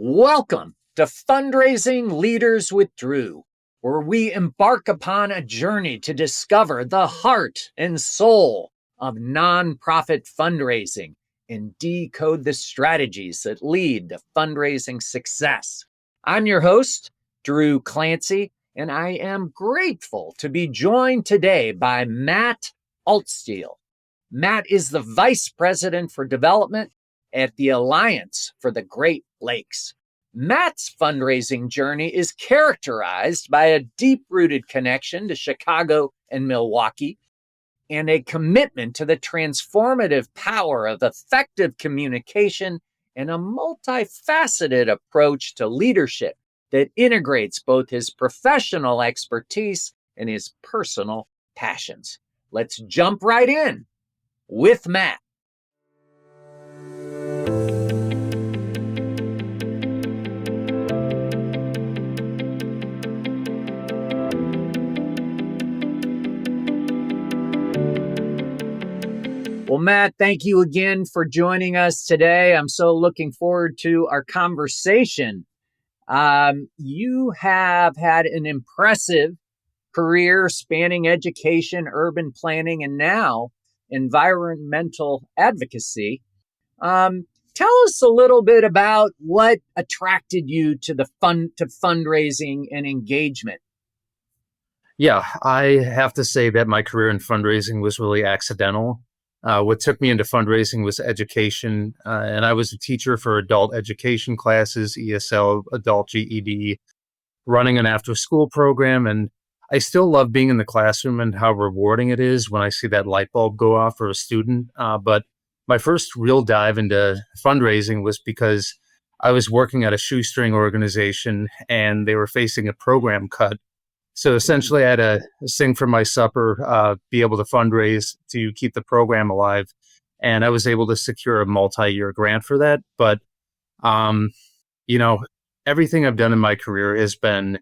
Welcome to Fundraising Leaders with Drew, where we embark upon a journey to discover the heart and soul of nonprofit fundraising and decode the strategies that lead to fundraising success. I'm your host, Drew Clancy, and I am grateful to be joined today by Matt Altstiel. Matt is the Vice President for Development at the Alliance for the Great Lakes. Matt's fundraising journey is characterized by a deep-rooted connection to Chicago and Milwaukee and a commitment to the transformative power of effective communication and a multifaceted approach to leadership that integrates both his professional expertise and his personal passions. Let's jump right in with Matt. Well, Matt, thank you again for joining us today. I'm so looking forward to our conversation. You have had an impressive career spanning education, urban planning, and now environmental advocacy. Tell us a little bit about what attracted you to fundraising and engagement. Yeah, I have to say that my career in fundraising was really accidental. What took me into fundraising was education, and I was a teacher for adult education classes, ESL, adult GED, running an after-school program, and I still love being in the classroom and how rewarding it is when I see that light bulb go off for a student. But my first real dive into fundraising was because I was working at a shoestring organization, and they were facing a program cut. So essentially, I had to sing for my supper, be able to fundraise to keep the program alive. And I was able to secure a multi-year grant for that. But, everything I've done in my career has been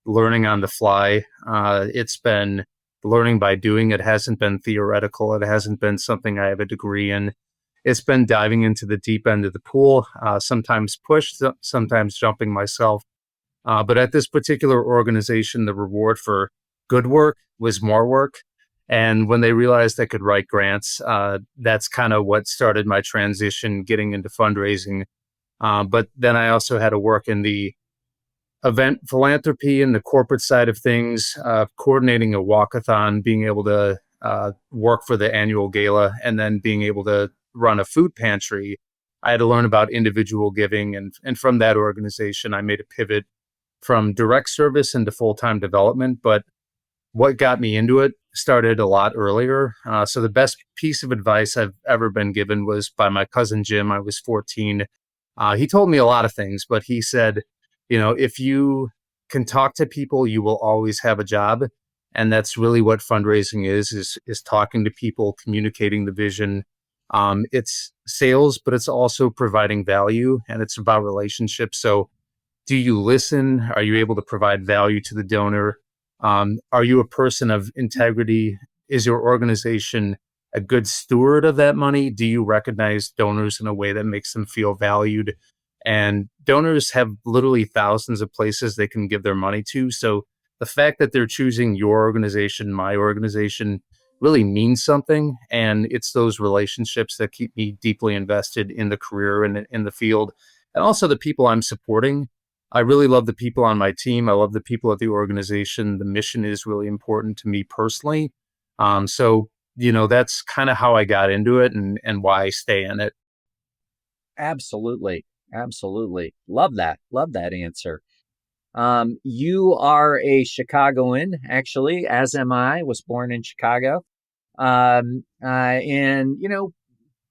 learning on the fly. It's been learning by doing. It hasn't been theoretical. It hasn't been something I have a degree in. It's been diving into the deep end of the pool, sometimes pushed, sometimes jumping myself. But at this particular organization, the reward for good work was more work. And when they realized I could write grants, that's kind of what started my transition getting into fundraising. But then I also had to work in the event philanthropy and the corporate side of things, coordinating a walkathon, being able to work for the annual gala, and then being able to run a food pantry. I had to learn about individual giving. And from that organization, I made a pivot from direct service into full-time development. But what got me into it started a lot earlier. So the best piece of advice I've ever been given was by my cousin Jim. I was 14. He told me a lot of things, but he said, if you can talk to people, you will always have a job. And that's really what fundraising is talking to people, communicating the vision. It's sales, but it's also providing value, and it's about relationships. So do you listen? Are you able to provide value to the donor? Are you a person of integrity? Is your organization a good steward of that money? Do you recognize donors in a way that makes them feel valued? And donors have literally thousands of places they can give their money to. So the fact that they're choosing your organization, my organization, really means something. And it's those relationships that keep me deeply invested in the career and in the field. And also the people I'm supporting. I really love the people on my team. I love the people at the organization. The mission is really important to me personally. So that's kind of how I got into it and why I stay in it. Absolutely. Love that answer. You are a Chicagoan, actually, as am I. Was born in Chicago. And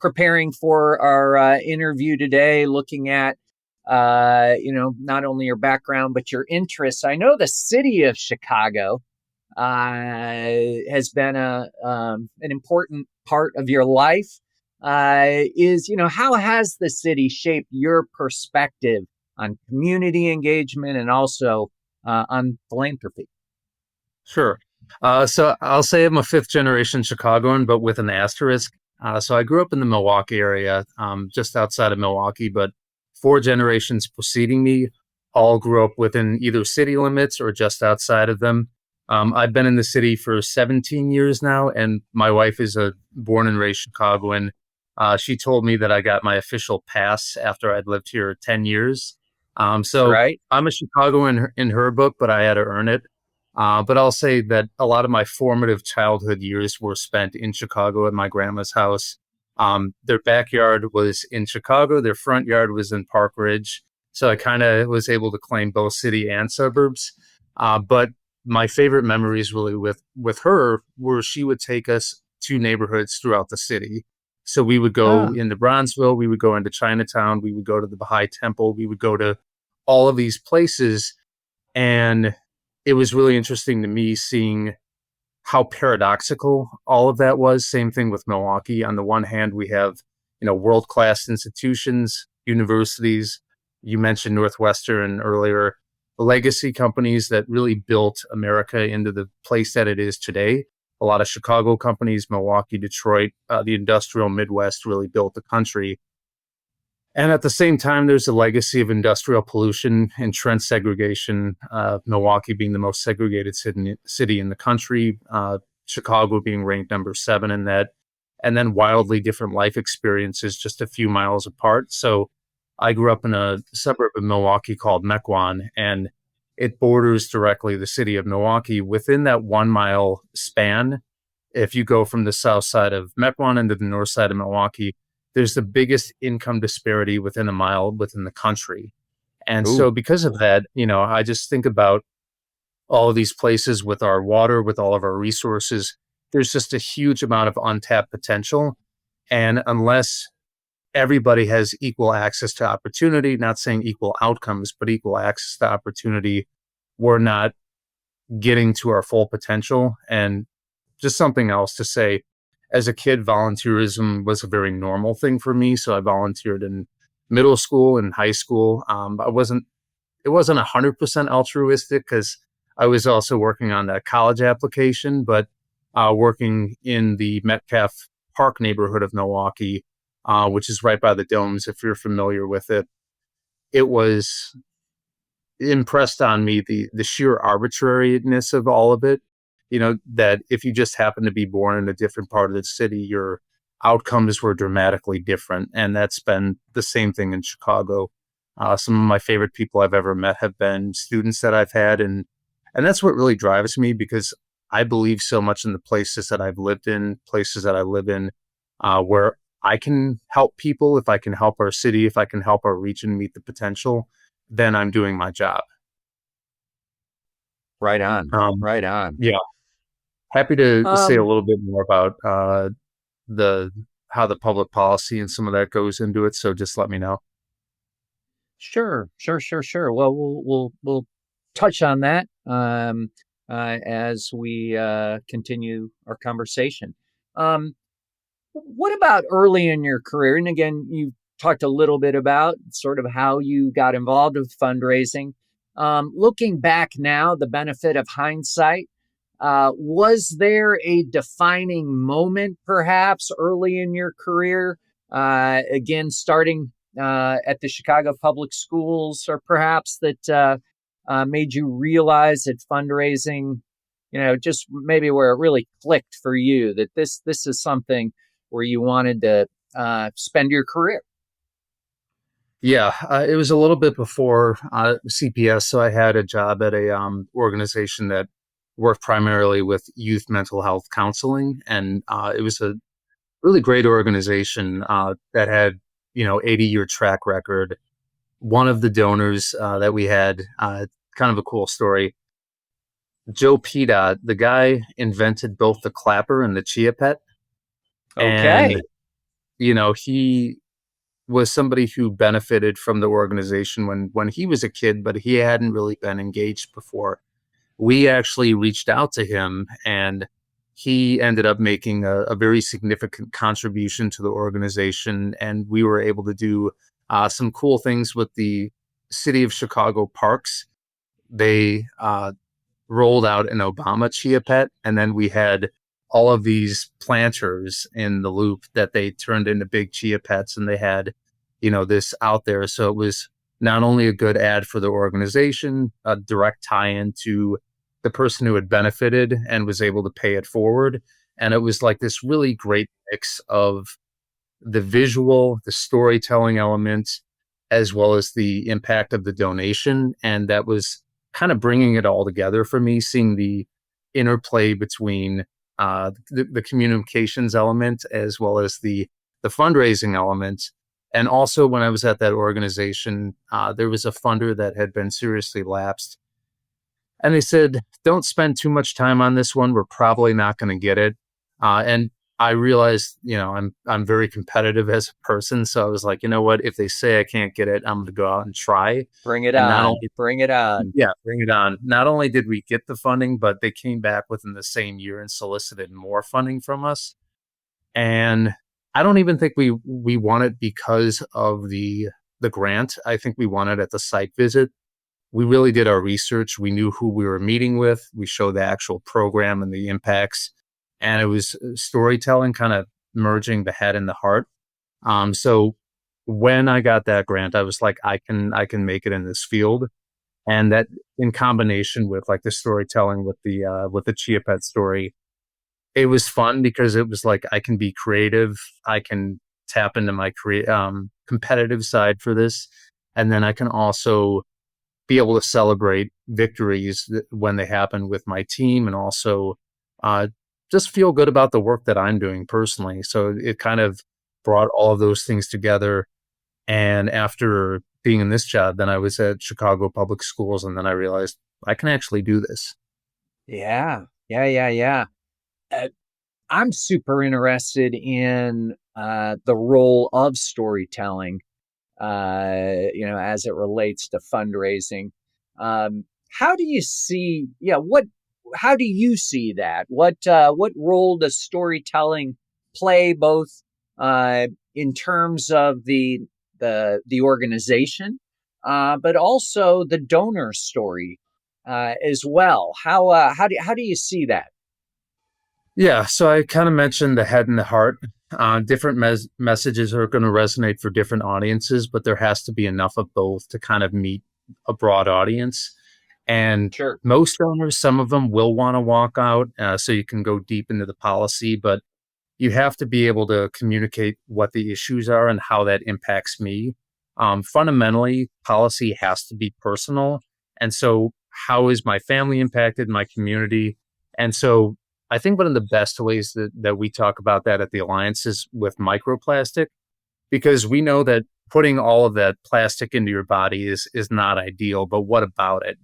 preparing for our interview today, looking at not only your background, but your interests. I know the city of Chicago has been an important part of your life. How has the city shaped your perspective on community engagement and also on philanthropy? Sure. So I'll say I'm a fifth generation Chicagoan, but with an asterisk. So I grew up in the Milwaukee area, just outside of Milwaukee, but 4 generations preceding me all grew up within either city limits or just outside of them. I've been in the city for 17 years now, and my wife is a born and raised Chicagoan. She told me that I got my official pass after I'd lived here 10 years. So Right. I'm a Chicagoan in her book, but I had to earn it. But I'll say that a lot of my formative childhood years were spent in Chicago at my grandma's house. Their backyard was in Chicago. Their front yard was in Park Ridge. So I kind of was able to claim both city and suburbs. But my favorite memories really with her were she would take us to neighborhoods throughout the city. So we would go Ah, into Bronzeville, we would go into Chinatown, we would go to the Baha'i Temple, we would go to all of these places. And it was really interesting to me seeing how paradoxical all of that was. Same thing with Milwaukee. On the one hand, we have, world-class institutions, universities. You mentioned Northwestern earlier, legacy companies that really built America into the place that it is today. A lot of Chicago companies, Milwaukee, Detroit, the industrial Midwest really built the country. And at the same time, there's a legacy of industrial pollution and trend segregation, Milwaukee being the most segregated city in the country, Chicago being ranked number 7 in that, and then wildly different life experiences just a few miles apart. So I grew up in a suburb of Milwaukee called Mequon, and it borders directly the city of Milwaukee. Within that 1 mile span, if you go from the south side of Mequon into the north side of Milwaukee, there's the biggest income disparity within a mile within the country. And ooh, so because of that, I just think about all of these places with our water, with all of our resources. There's just a huge amount of untapped potential. And unless everybody has equal access to opportunity, not saying equal outcomes, but equal access to opportunity, we're not getting to our full potential. And just something else to say, as a kid, volunteerism was a very normal thing for me. So I volunteered in middle school and high school. It wasn't 100% altruistic because I was also working on that college application, but working in the Metcalf Park neighborhood of Milwaukee, which is right by the domes, if you're familiar with it, it was impressed on me the sheer arbitrariness of all of it. That if you just happen to be born in a different part of the city, your outcomes were dramatically different. And that's been the same thing in Chicago. Some of my favorite people I've ever met have been students that I've had. And that's what really drives me, because I believe so much in the places that I've lived in, places that I live in, where I can help people. If I can help our city, if I can help our region meet the potential, then I'm doing my job. right on. Um, Right on. yeah, happy to say a Um, little bit more about the how the public policy and some of that goes into it. So just let me know. sure, sure, sure, sure. Well, we'll touch on that as we continue our conversation. Um, what about early in your career? And again, you talked a little bit about sort of how you got involved with fundraising. Looking back now, the benefit of hindsight, was there a defining moment perhaps early in your career? Again, starting at the Chicago Public Schools, or perhaps that made you realize that fundraising, just maybe where it really clicked for you that this is something where you wanted to spend your career. Yeah, it was a little bit before CPS. So I had a job at a organization that worked primarily with youth mental health counseling, and it was a really great organization that had 80-year track record. One of the donors that we had, kind of a cool story. Joe Pita, the guy invented both the clapper and the chia pet, and Okay. he was somebody who benefited from the organization when he was a kid, but he hadn't really been engaged before. We actually reached out to him, and he ended up making a very significant contribution to the organization. And we were able to do some cool things with the city of Chicago parks. They rolled out an Obama chia pet, and then we had all of these planters in the loop that they turned into big chia pets, and they had this out there. So it was not only a good ad for the organization, a direct tie-in to the person who had benefited and was able to pay it forward. And it was like this really great mix of the visual, the storytelling elements, as well as the impact of the donation. And that was kind of bringing it all together for me, seeing the interplay between the communications element as well as the fundraising element. And also, when I was at that organization, there was a funder that had been seriously lapsed. And they said, don't spend too much time on this one. We're probably not going to get it. And I realized, I'm very competitive as a person. So I was like, you know what? If they say I can't get it, I'm going to go out and try. Bring it And on. Bring it on. yeah, bring it on. Not only did we get the funding, but they came back within the same year and solicited more funding from us. And I don't even think we won it because of the grant. I think we won it at the site visit. We really did our research. We knew who we were meeting with. We showed the actual program and the impacts. And it was storytelling, kind of merging the head and the heart. So when I got that grant, I was like, I can make it in this field. And that, in combination with like the storytelling with the Chia Pet story, it was fun because it was like, I can be creative. I can tap into my competitive side for this. And then I can also be able to celebrate victories when they happen with my team, and also just feel good about the work that I'm doing personally. So it kind of brought all of those things together. And after being in this job, then I was at Chicago Public Schools, and then I realized I can actually do this. Yeah. I'm super interested in the role of storytelling, as it relates to fundraising. How do you see? How do you see that? What role does storytelling play, both in terms of the organization, but also the donor story as well? How do you see that? Yeah, so I kind of mentioned the head and the heart. Different messages are going to resonate for different audiences, but there has to be enough of both to kind of meet a broad audience. And Sure. most donors, some of them will want to walk out, so you can go deep into the policy, but you have to be able to communicate what the issues are and how that impacts me. Fundamentally, policy has to be personal. And so, how is my family impacted, my community? And so, I think one of the best ways that we talk about that at the Alliance is with microplastic, because we know that putting all of that plastic into your body is not ideal. But what about it?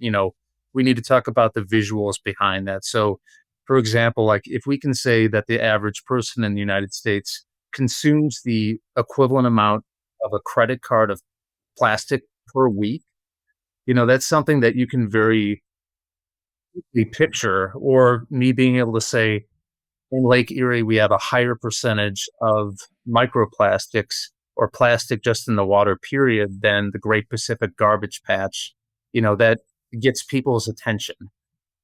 We need to talk about the visuals behind that. So, for example, like if we can say that the average person in the United States consumes the equivalent amount of a credit card of plastic per week, that's something that you can very easily picture. Or me being able to say, in Lake Erie, we have a higher percentage of microplastics or plastic just in the water, period, than the Great Pacific Garbage Patch, that gets people's attention.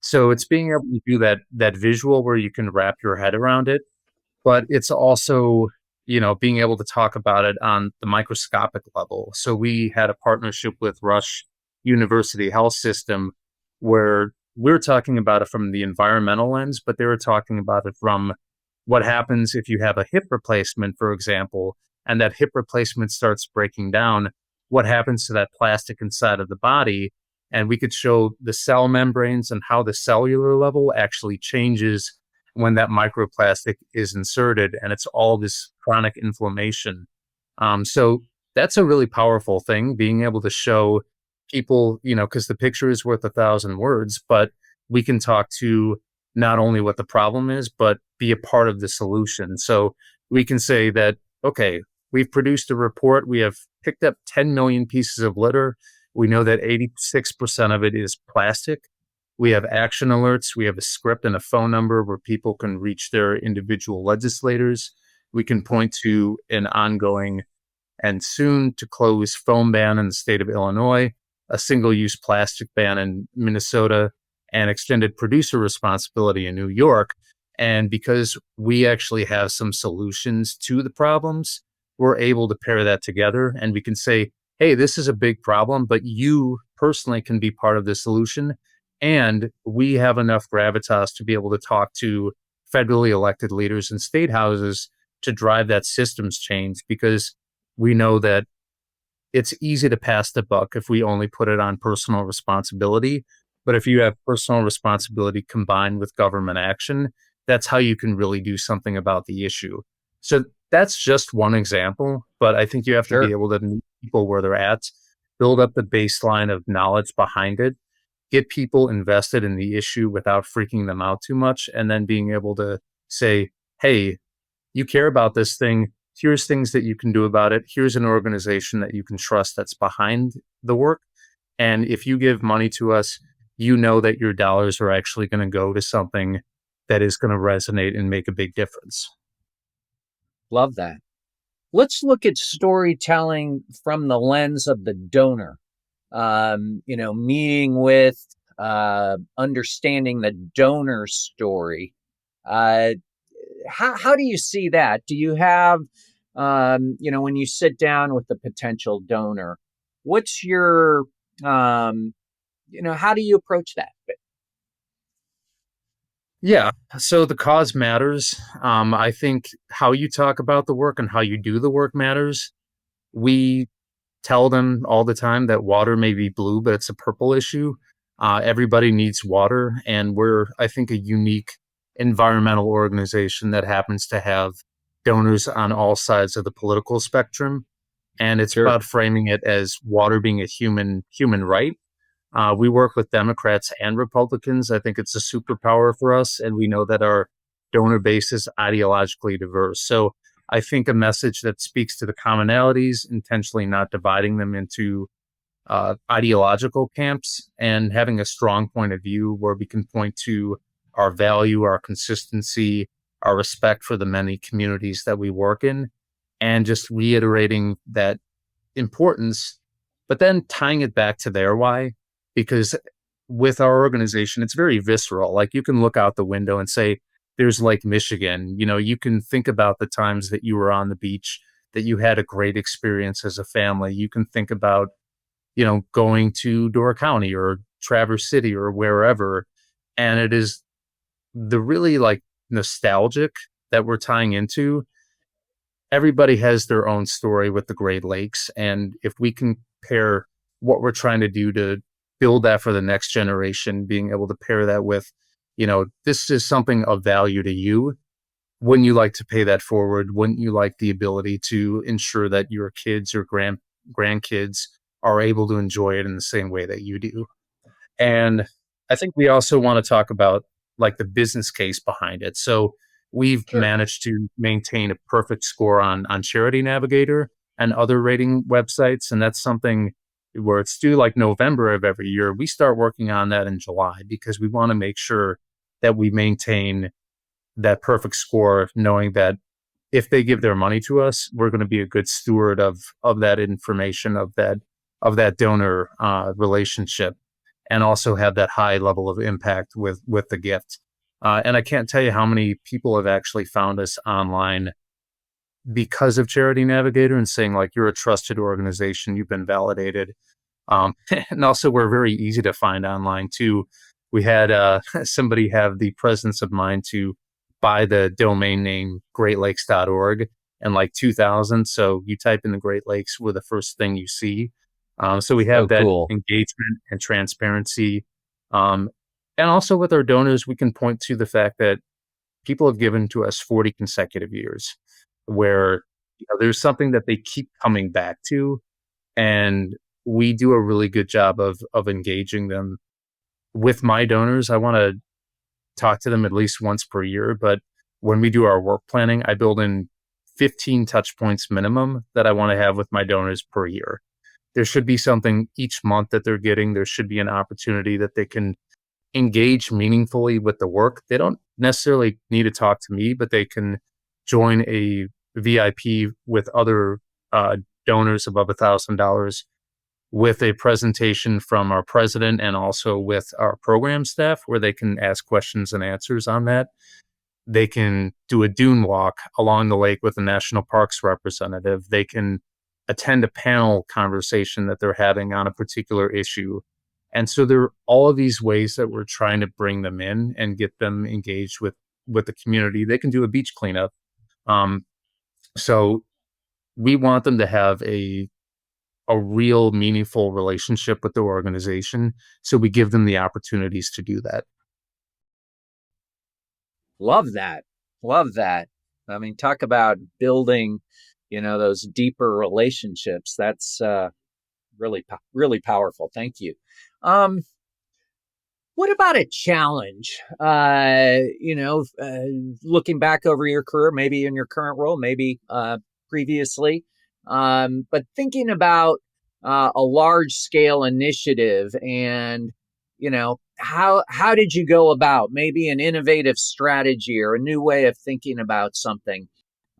So it's being able to do that visual where you can wrap your head around it, but it's also, being able to talk about it on the microscopic level. So we had a partnership with Rush University Health System where we're talking about it from the environmental lens, but they were talking about it from what happens if you have a hip replacement, for example, and that hip replacement starts breaking down, what happens to that plastic inside of the body. And we could show the cell membranes and how the cellular level actually changes when that microplastic is inserted, and it's all this chronic inflammation. So that's a really powerful thing, being able to show people, because the picture is worth 1,000 words, but we can talk to not only what the problem is, but be a part of the solution. So we can say that, okay, we've produced a report. We have picked up 10 million pieces of litter. We know that 86% of it is plastic. We have action alerts. We have a script and a phone number where people can reach their individual legislators. We can point to an ongoing and soon to close foam ban in the state of Illinois, a single-use plastic ban in Minnesota, and extended producer responsibility in New York. And because we actually have some solutions to the problems, we're able to pair that together and we can say, hey, this is a big problem, but you personally can be part of the solution. And we have enough gravitas to be able to talk to federally elected leaders in state houses to drive that systems change, because we know that it's easy to pass the buck if we only put it on personal responsibility. But if you have personal responsibility combined with government action, that's how you can really do something about the issue. So that's just one example, but I think you have to be Sure. able to meet people where they're at, build up the baseline of knowledge behind it, get people invested in the issue without freaking them out too much, and then being able to say, hey, you care about this thing. Here's things that you can do about it. Here's an organization that you can trust that's behind the work. And if you give money to us, you know that your dollars are actually going to go to something that is going to resonate and make a big difference. Love that. Let's look at storytelling from the lens of the donor. Meeting with, understanding the donor story. How do you see that? Do you have, when you sit down with the potential donor, what's your, how do you approach that? Yeah. So the cause matters. I think how you talk about the work and how you do the work matters. We tell them all the time that water may be blue, but it's a purple issue. Everybody needs water, and we're, I think, a unique environmental organization that happens to have donors on all sides of the political spectrum. And it's Sure. about framing it as water being a human right. We work with Democrats and Republicans. I think it's a superpower for us, and we know that our donor base is ideologically diverse. So I think a message that speaks to the commonalities, intentionally not dividing them into ideological camps, and having a strong point of view where we can point to our value, our consistency, our respect for the many communities that we work in, and just reiterating that importance, but then tying it back to their why. Because with our organization, it's very visceral. Like, you can look out the window and say, there's Lake Michigan. You can think about the times that you were on the beach, that you had a great experience as a family. You can think about, going to Door County or Traverse City or wherever. And it is the really like nostalgic that we're tying into. Everybody has their own story with the Great Lakes. And if we can pair what we're trying to do to build that for the next generation, being able to pair that with, this is something of value to you. Wouldn't you like to pay that forward? Wouldn't you like the ability to ensure that your kids or grandkids are able to enjoy it in the same way that you do? And I think we also want to talk about like the business case behind it. So we've Sure. managed to maintain a perfect score on Charity Navigator and other rating websites. And that's something where it's due like November of every year. We start working on that in July because we want to make sure that we maintain that perfect score, knowing that if they give their money to us, we're going to be a good steward of that information, of that donor relationship, and also have that high level of impact with the gift. And I can't tell you how many people have actually found us online because of Charity Navigator and saying, like, you're a trusted organization, you've been validated. And also, we're very easy to find online too. We had somebody have the presence of mind to buy the domain name greatlakes.org in like 2000. So you type in the Great Lakes, we're the first thing you see. So we have that Cool. engagement and transparency. And also with our donors, we can point to the fact that people have given to us 40 consecutive years where there's something that they keep coming back to. And we do a really good job of engaging them. With my donors, I want to talk to them at least once per year. But when we do our work planning, I build in 15 touch points minimum that I want to have with my donors per year. There should be something each month that they're getting. There should be an opportunity that they can engage meaningfully with the work. They don't necessarily need to talk to me, but they can join a VIP with other donors above $1,000 with a presentation from our president and also with our program staff where they can ask questions and answers on that. They can do a dune walk along the lake with a national parks representative. They can attend a panel conversation that they're having on a particular issue. And so there are all of these ways that we're trying to bring them in and get them engaged with the community. They can do a beach cleanup. So we want them to have a real meaningful relationship with the organization. So we give them the opportunities to do that. Love that. Love that. I mean, talk about building, those deeper relationships. That's really, really powerful. Thank you. What about a challenge? Looking back over your career, maybe in your current role, maybe previously, but thinking about a large scale initiative, and how did you go about maybe an innovative strategy or a new way of thinking about something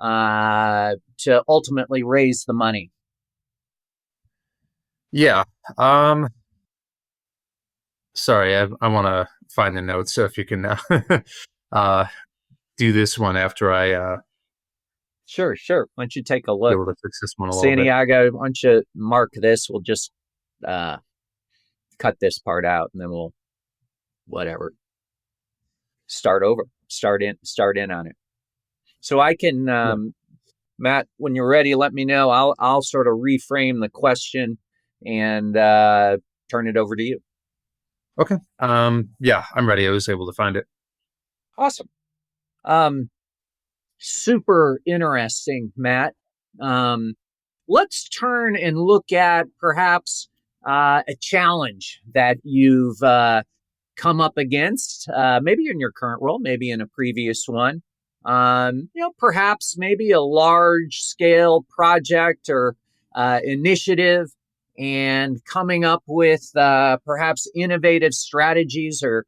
to ultimately raise the money? Yeah. Sorry, I want to find the notes. So if you can do this one after I Sure. Why don't you take a be look? able to fix this one a little bit. Santiago, why don't you mark this? We'll just cut this part out, and then we'll whatever start over, start in on it. So I can, Matt, when you're ready, let me know. I'll sort of reframe the question and turn it over to you. Okay. Yeah, I'm ready. I was able to find it. Awesome. Super interesting, Matt. Let's turn and look at perhaps a challenge that you've come up against, maybe in your current role, maybe in a previous one. Perhaps maybe a large scale project or initiative, and coming up with perhaps innovative strategies or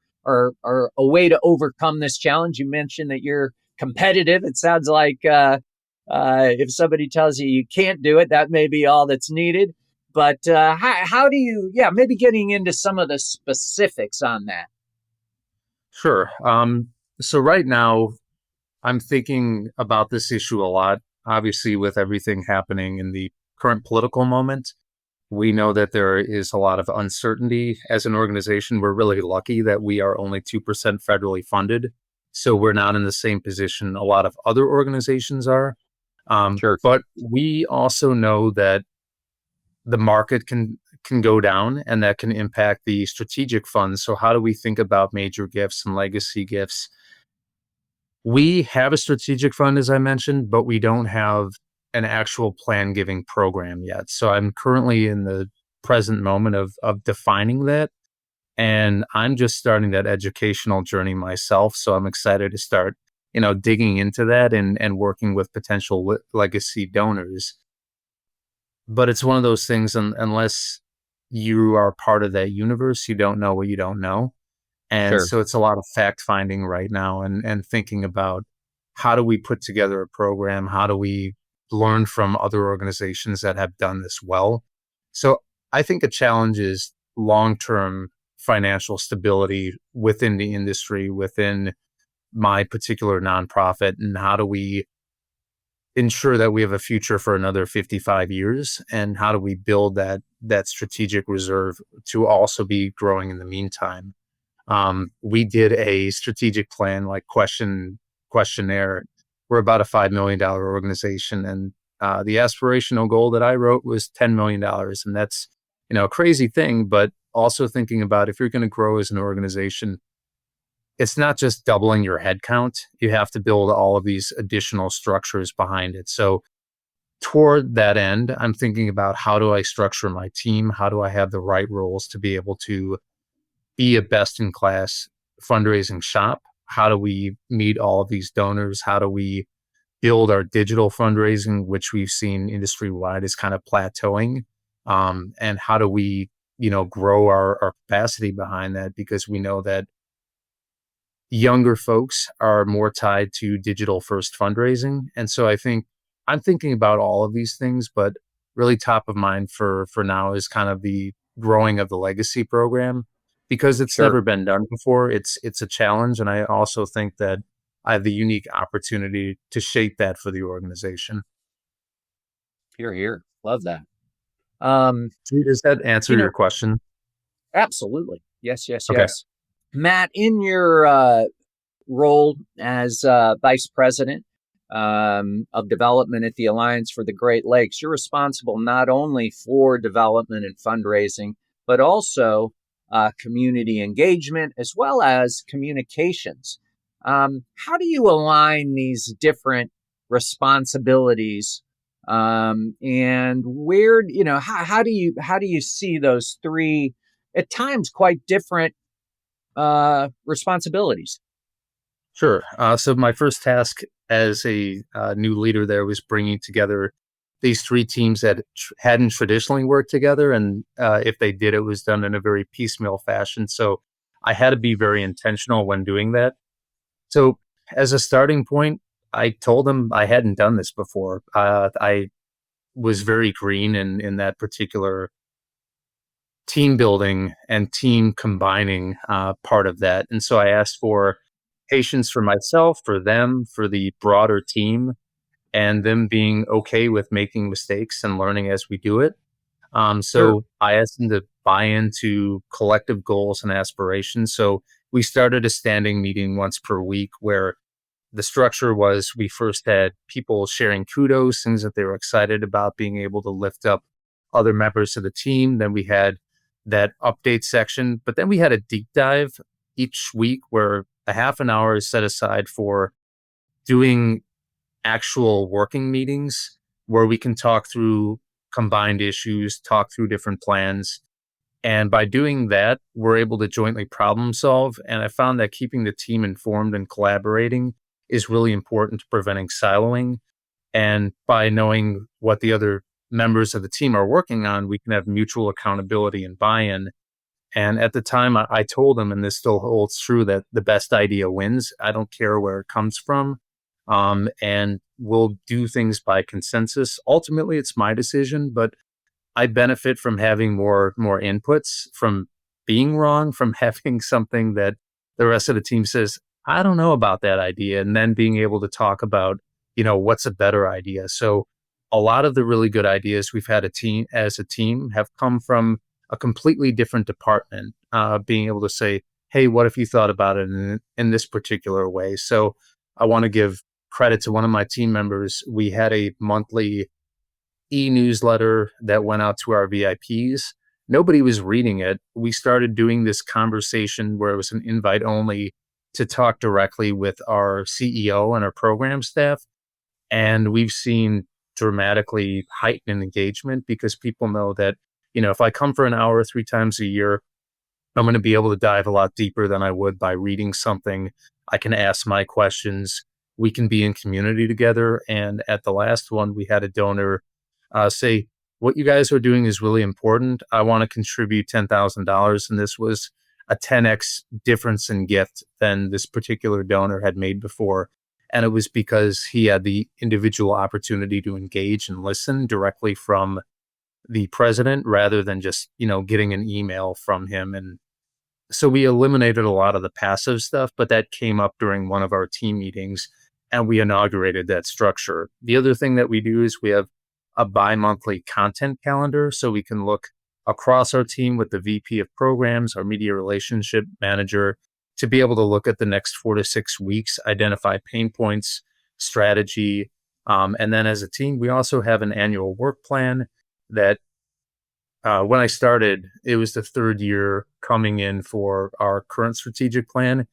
a way to overcome this challenge. You mentioned that you're competitive. It sounds like if somebody tells you you can't do it, that may be all that's needed. But how do you, maybe getting into some of the specifics on that? Sure. So right now, I'm thinking about this issue a lot. Obviously, with everything happening in the current political moment, we know that there is a lot of uncertainty. As an organization, we're really lucky that we are only 2% federally funded. So we're not in the same position a lot of other organizations are. Sure. But we also know that the market can go down, and that can impact the strategic funds. So how do we think about major gifts and legacy gifts? We have a strategic fund, as I mentioned, but we don't have an actual plan giving program yet. So I'm currently in the present moment of defining that. And I'm just starting that educational journey myself. So I'm excited to start, digging into that and working with potential legacy donors. But it's one of those things, unless you are part of that universe, you don't know what you don't know. And Sure. so it's a lot of fact finding right now, and thinking about how do we put together a program? How do we learn from other organizations that have done this well? So I think a challenge is long-term financial stability within the industry, within my particular nonprofit, and how do we ensure that we have a future for another 55 years, and how do we build that strategic reserve to also be growing in the meantime. We did a strategic plan, like questionnaire. We're about a $5 million organization, and the aspirational goal that I wrote was $10 million. And that's, a crazy thing, but also thinking about, if you're going to grow as an organization, it's not just doubling your headcount. You have to build all of these additional structures behind it. So toward that end, I'm thinking about, how do I structure my team? How do I have the right roles to be able to be a best-in-class fundraising shop? How do we meet all of these donors? How do we build our digital fundraising, which we've seen industry-wide is kind of plateauing? And how do we, grow our capacity behind that? Because we know that younger folks are more tied to digital-first fundraising. And so I'm thinking about all of these things, but really top of mind for now is kind of the growing of the legacy program, because it's Sure. never been done before. It's a challenge. And I also think that I have the unique opportunity to shape that for the organization. Here, here. Love that. Um, Does that answer you know, your question? absolutely. Yes, yes, Okay. yes. Matt, in your role as vice president of development at the Alliance for the Great Lakes, you're responsible not only for development and fundraising, but also community engagement as well as communications. How do you align these different responsibilities? And where, how do you see those three at times quite different responsibilities? Sure. So my first task as a new leader there was bringing together these three teams that hadn't traditionally worked together, and if they did, it was done in a very piecemeal fashion. So I had to be very intentional when doing that. So as a starting point, I told them I hadn't done this before. I was very green in that particular team building and team combining part of that. And so I asked for patience for myself, for them, for the broader team, and them being okay with making mistakes and learning as we do it. Sure. So I asked them to buy into collective goals and aspirations. So we started a standing meeting once per week where the structure was we first had people sharing kudos, things that they were excited about, being able to lift up other members of the team. Then we had that update section, but then we had a deep dive each week where a half an hour is set aside for doing actual working meetings where we can talk through combined issues, talk through different plans. And by doing that, we're able to jointly problem solve. And I found that keeping the team informed and collaborating is really important to preventing siloing. And by knowing what the other members of the team are working on, we can have mutual accountability and buy in. And at the time, I told them, and this still holds true, that the best idea wins. I don't care where it comes from. And we'll do things by consensus. Ultimately, it's my decision, but I benefit from having more inputs, from being wrong, from having something that the rest of the team says, I don't know about that idea, and then being able to talk about, what's a better idea. So a lot of the really good ideas we've had as a team have come from a completely different department, being able to say, hey, what if you thought about it in this particular way? So I want to give credit to one of my team members. We had a monthly e-newsletter that went out to our VIPs. Nobody was reading it. We started doing this conversation where it was an invite only to talk directly with our CEO and our program staff. And we've seen dramatically heightened engagement because people know that, if I come for an hour 3 times a year, I'm going to be able to dive a lot deeper than I would by reading something. I can ask my questions. We can be in community together. And at the last one, we had a donor say, what you guys are doing is really important. I want to contribute $10,000. And this was a 10x difference in gift than this particular donor had made before. And it was because he had the individual opportunity to engage and listen directly from the president rather than just, getting an email from him. And so we eliminated a lot of the passive stuff, but that came up during one of our team meetings and we inaugurated that structure. The other thing that we do is we have a bi-monthly content calendar so we can look across our team with the VP of programs, our media relationship manager, to be able to look at the next 4 to 6 weeks, identify pain points, strategy. And then as a team, we also have an annual work plan that when I started, it was the third year coming in for our current strategic plan.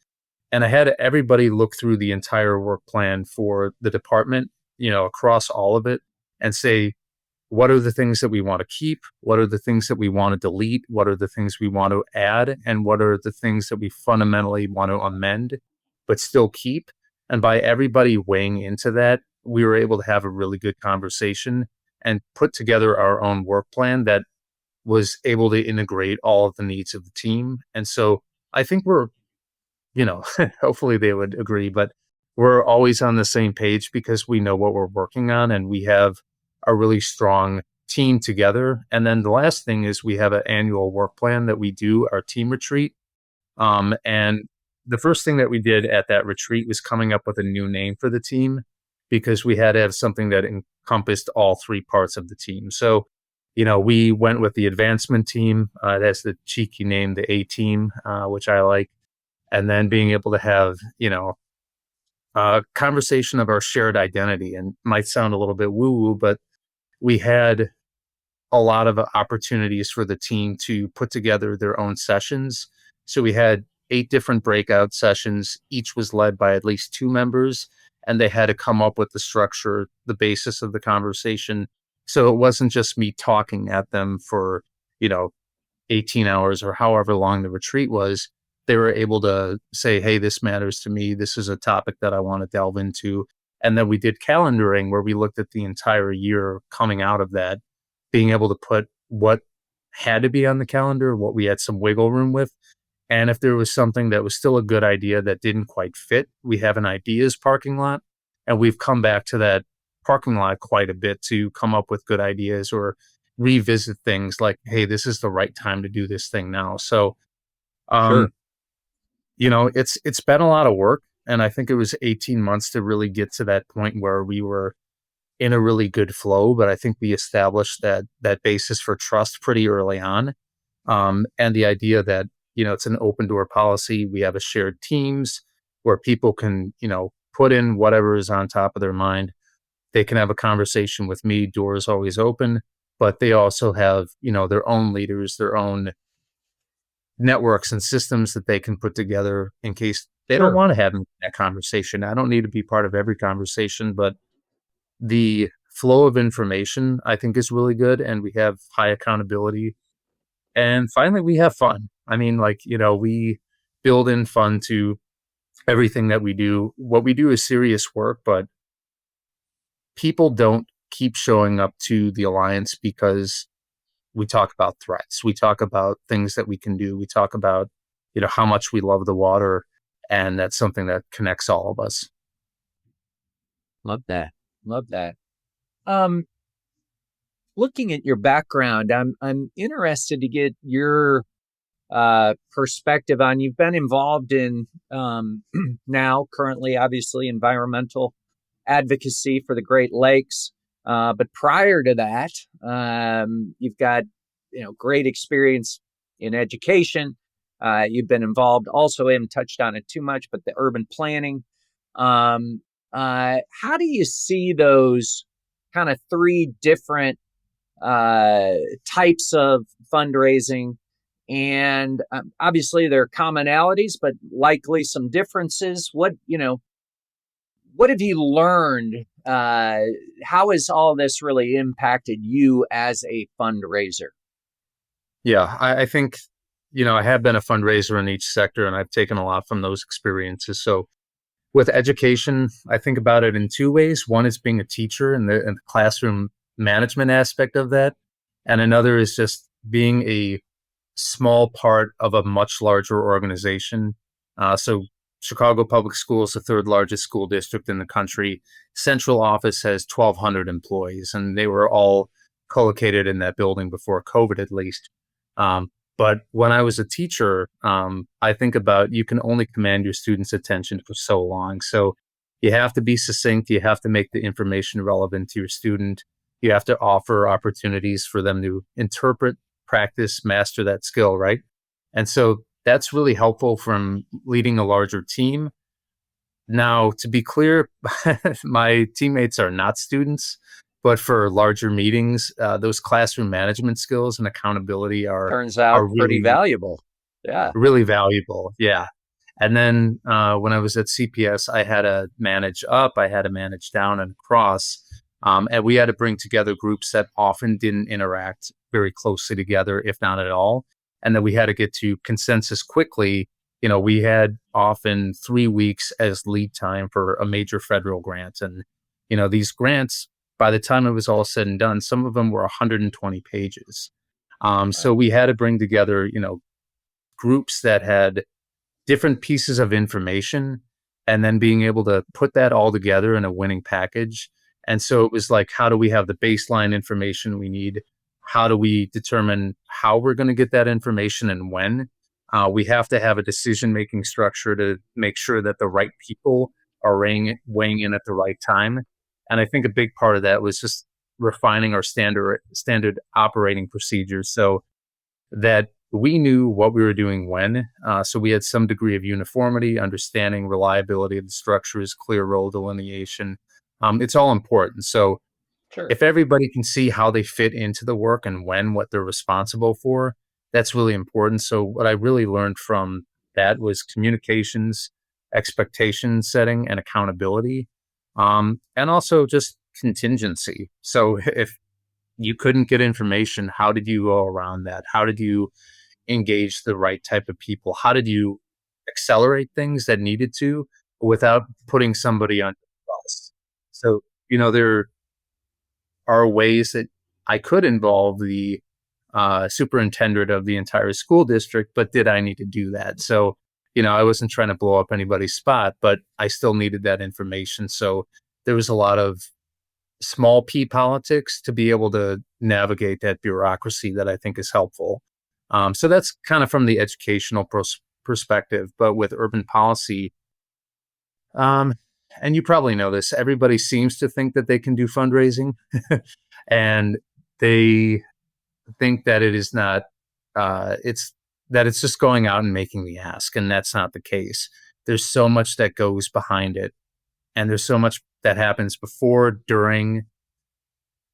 And I had everybody look through the entire work plan for the department, across all of it and say, what are the things that we want to keep? What are the things that we want to delete? What are the things we want to add? And what are the things that we fundamentally want to amend, but still keep? And by everybody weighing into that, we were able to have a really good conversation and put together our own work plan that was able to integrate all of the needs of the team. And so I think we're, hopefully they would agree, but we're always on the same page because we know what we're working on and we have a really strong team together. And then the last thing is we have an annual work plan that we do, our team retreat. And the first thing that we did at that retreat was coming up with a new name for the team, because we had to have something that encompassed all three parts of the team. So, we went with the advancement team. That's the cheeky name, the A team, which I like. And then being able to have, a conversation of our shared identity. And might sound a little bit woo-woo, but we had a lot of opportunities for the team to put together their own sessions. So we had 8 different breakout sessions. Each was led by at least 2 members, and they had to come up with the structure, the basis of the conversation. So it wasn't just me talking at them for, 18 hours or however long the retreat was. They were able to say, hey, this matters to me. This is a topic that I want to delve into. And then we did calendaring, where we looked at the entire year coming out of that, being able to put what had to be on the calendar, what we had some wiggle room with. And if there was something that was still a good idea that didn't quite fit, we have an ideas parking lot. And we've come back to that parking lot quite a bit to come up with good ideas or revisit things like, hey, this is the right time to do this thing now. So, Sure. it's been a lot of work. And I think it was 18 months to really get to that point where we were in a really good flow. But I think we established that basis for trust pretty early on. And the idea that, it's an open door policy. We have a shared teams where people can, put in whatever is on top of their mind. They can have a conversation with me. Doors always open, but they also have, their own leaders, their own networks and systems that they can put together in case they don't want to have that conversation. I don't need to be part of every conversation, but the flow of information, I think, is really good. And we have high accountability. And finally, we have fun. I mean, we build in fun to everything that we do. What we do is serious work, but people don't keep showing up to the Alliance because we talk about threats. We talk about things that we can do. We talk about, how much we love the water. And that's something that connects all of us. Love that. Love that. Looking at your background, I'm interested to get your perspective on. You've been involved in now currently, obviously, environmental advocacy for the Great Lakes. But prior to that, you've got great experience in education. You've been involved also, I haven't touched on it too much, but the urban planning. How do you see those kind of 3 different types of fundraising? And obviously there are commonalities, but likely some differences. What have you learned? How has all this really impacted you as a fundraiser? Yeah, I think, I have been a fundraiser in each sector, and I've taken a lot from those experiences. So with education, I think about it in 2 ways. One is being a teacher and the classroom management aspect of that. And another is just being a small part of a much larger organization. So Chicago Public Schools, the 3rd largest school district in the country. Central office has 1,200 employees, and they were all co-located in that building before COVID, at least. But when I was a teacher, I think about you can only command your students' attention for so long. So you have to be succinct. You have to make the information relevant to your student. You have to offer opportunities for them to interpret, practice, master that skill, right? And so that's really helpful from leading a larger team. Now, to be clear, my teammates are not students, but for larger meetings, those classroom management skills and accountability Turns out are pretty really valuable. Yeah. really valuable. Yeah. And then when I was at CPS, I had to manage up, I had to manage down and across. And we had to bring together groups that often didn't interact very closely together, if not at all. And then we had to get to consensus quickly. We had often 3 weeks as lead time for a major federal grant. And, these grants, by the time it was all said and done, some of them were 120 pages. So we had to bring together, groups that had different pieces of information and then being able to put that all together in a winning package. And so it was like, how do we have the baseline information we need? How do we determine how we're going to get that information and when? We have to have a decision-making structure to make sure that the right people are weighing in at the right time. And I think a big part of that was just refining our standard operating procedures so that we knew what we were doing when. So we had some degree of uniformity, understanding, reliability of the structures, clear role delineation. It's all important. So Sure. if everybody can see how they fit into the work and what they're responsible for, that's really important. So what I really learned from that was communications, expectation setting, and accountability, and also just contingency. So if you couldn't get information, how did you go around that? How did you engage the right type of people? How did you accelerate things that needed to without putting somebody on the bus? So, there are ways that I could involve the superintendent of the entire school district, but did I need to do that? So, I wasn't trying to blow up anybody's spot, but I still needed that information. So there was a lot of small p politics to be able to navigate that bureaucracy that I think is helpful. So that's kind of from the educational perspective, but with urban policy, um, and you probably know this, everybody seems to think that they can do fundraising and they think that it is not, it's just going out and making the ask. And that's not the case. There's so much that goes behind it. And there's so much that happens before, during.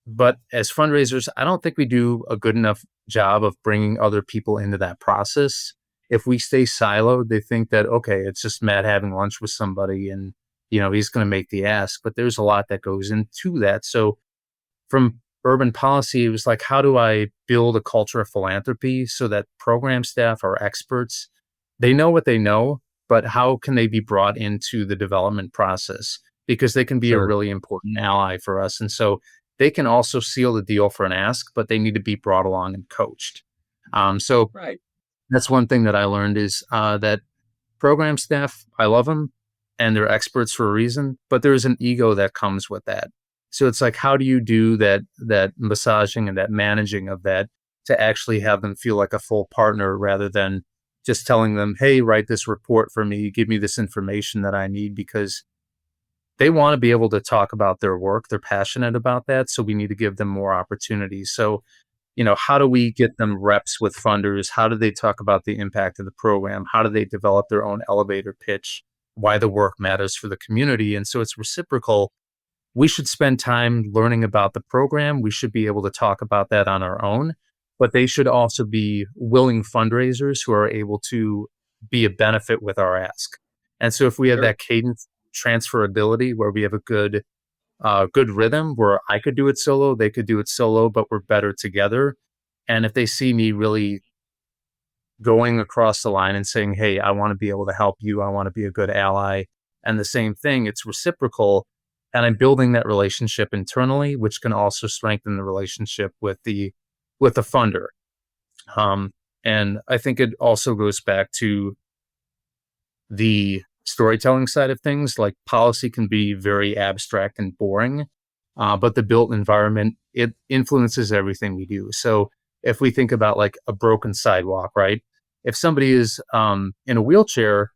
But as fundraisers, I don't think we do a good enough job of bringing other people into that process. If we stay siloed, they think that, okay, it's just Matt having lunch with somebody and, he's going to make the ask. But there's a lot that goes into that. So from urban policy, it was like, how do I build a culture of philanthropy so that program staff are experts? They know what they know, but how can they be brought into the development process? Because they can be a really important ally for us. And so they can also seal the deal for an ask, but they need to be brought along and coached. So Right. that's one thing that I learned is that program staff, I love them and they're experts for a reason, but there's an ego that comes with that. So it's like, how do you do that massaging and that managing of that to actually have them feel like a full partner rather than just telling them, hey, write this report for me, give me this information that I need, because they want to be able to talk about their work. They're passionate about that. So we need to give them more opportunities. So, how do we get them reps with funders? How do they talk about the impact of the program? How do they develop their own elevator pitch? Why the work matters for the community? And so it's reciprocal. We should spend time learning about the program. We should be able to talk about that on our own, but they should also be willing fundraisers who are able to be a benefit with our ask. And so if we have that cadence transferability where we have a good rhythm where I could do it solo, they could do it solo, but we're better together. And if they see me really going across the line and saying, hey, I want to be able to help you, I want to be a good ally, and the same thing, it's reciprocal. And I'm building that relationship internally, which can also strengthen the relationship with the funder. And I think it also goes back to the storytelling side of things. Like, policy can be very abstract and boring, but the built environment, it influences everything we do. So if we think about like a broken sidewalk, right? If somebody is in a wheelchair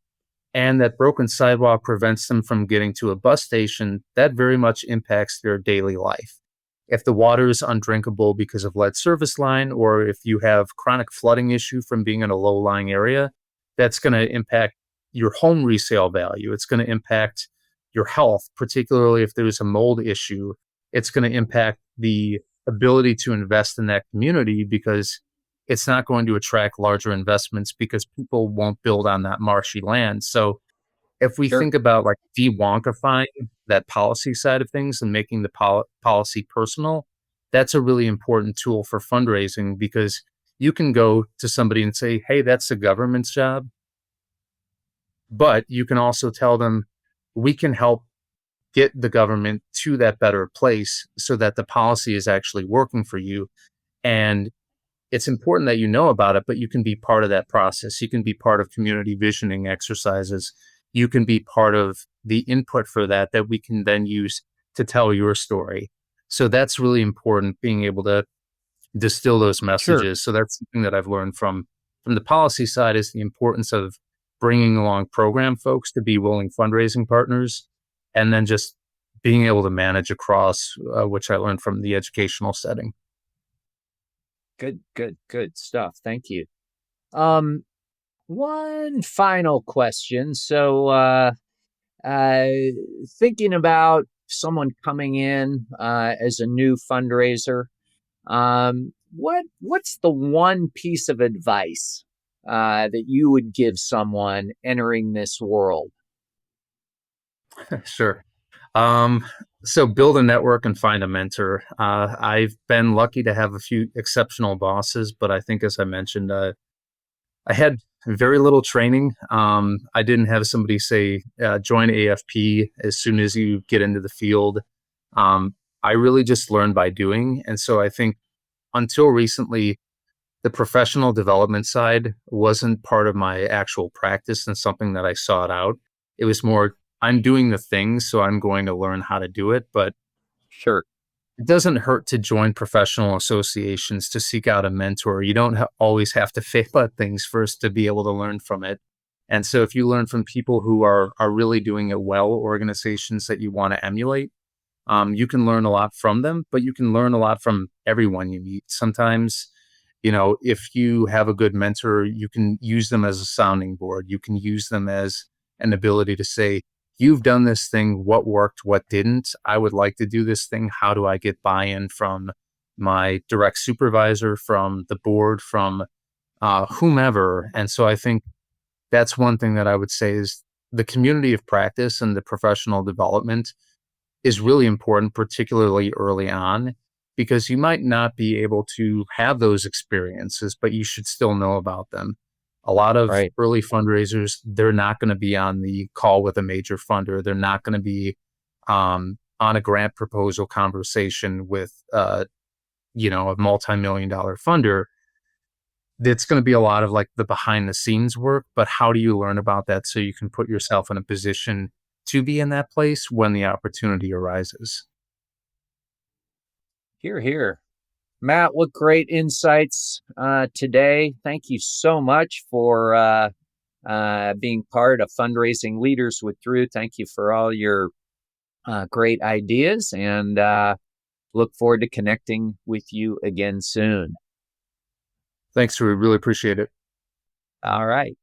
and that broken sidewalk prevents them from getting to a bus station, that very much impacts their daily life. If the water is undrinkable because of lead service line, or if you have chronic flooding issue from being in a low-lying area, that's going to impact your home resale value. It's going to impact your health, particularly if there's a mold issue. It's going to impact the ability to invest in that community because it's not going to attract larger investments because people won't build on that marshy land. So if we think about like de-wonkifying that policy side of things and making the policy personal, that's a really important tool for fundraising, because you can go to somebody and say, hey, that's the government's job. But you can also tell them, we can help get the government to that better place so that the policy is actually working for you. And it's important that you know about it, but you can be part of that process. You can be part of community visioning exercises. You can be part of the input for that we can then use to tell your story. So that's really important, being able to distill those messages. So that's something that I've learned from from the policy side is the importance of bringing along program folks to be willing fundraising partners, and then just being able to manage across, which I learned from the educational setting. Good stuff. Thank you. One final question. So, thinking about someone coming in as a new fundraiser, what's the one piece of advice that you would give someone entering this world? Sure. So build a network and find a mentor. I've been lucky to have a few exceptional bosses, but I think, as I mentioned, I had very little training. I didn't have somebody say, join AFP as soon as you get into the field. I really just learned by doing. And so I think until recently, the professional development side wasn't part of my actual practice and something that I sought out. It was more, I'm doing the thing, so I'm going to learn how to do it. But Sure. it doesn't hurt to join professional associations to seek out a mentor. You don't always have to fail at things first to be able to learn from it. And so if you learn from people who are really doing it well, organizations that you want to emulate, you can learn a lot from them, but you can learn a lot from everyone you meet. Sometimes, if you have a good mentor, you can use them as a sounding board. You can use them as an ability to say, you've done this thing, what worked, what didn't? I would like to do this thing. How do I get buy-in from my direct supervisor, from the board, from whomever? And so I think that's one thing that I would say is the community of practice and the professional development is really important, particularly early on, because you might not be able to have those experiences, but you should still know about them. A lot of Right. early fundraisers, they're not going to be on the call with a major funder. They're not going to be on a grant proposal conversation with, a multi-million-dollar funder. It's going to be a lot of like the behind the scenes work, but how do you learn about that so you can put yourself in a position to be in that place when the opportunity arises? Hear, hear. Matt, what great insights today. Thank you so much for being part of Fundraising Leaders with Drew. Thank you for all your great ideas, and look forward to connecting with you again soon. Thanks, we really appreciate it. All right.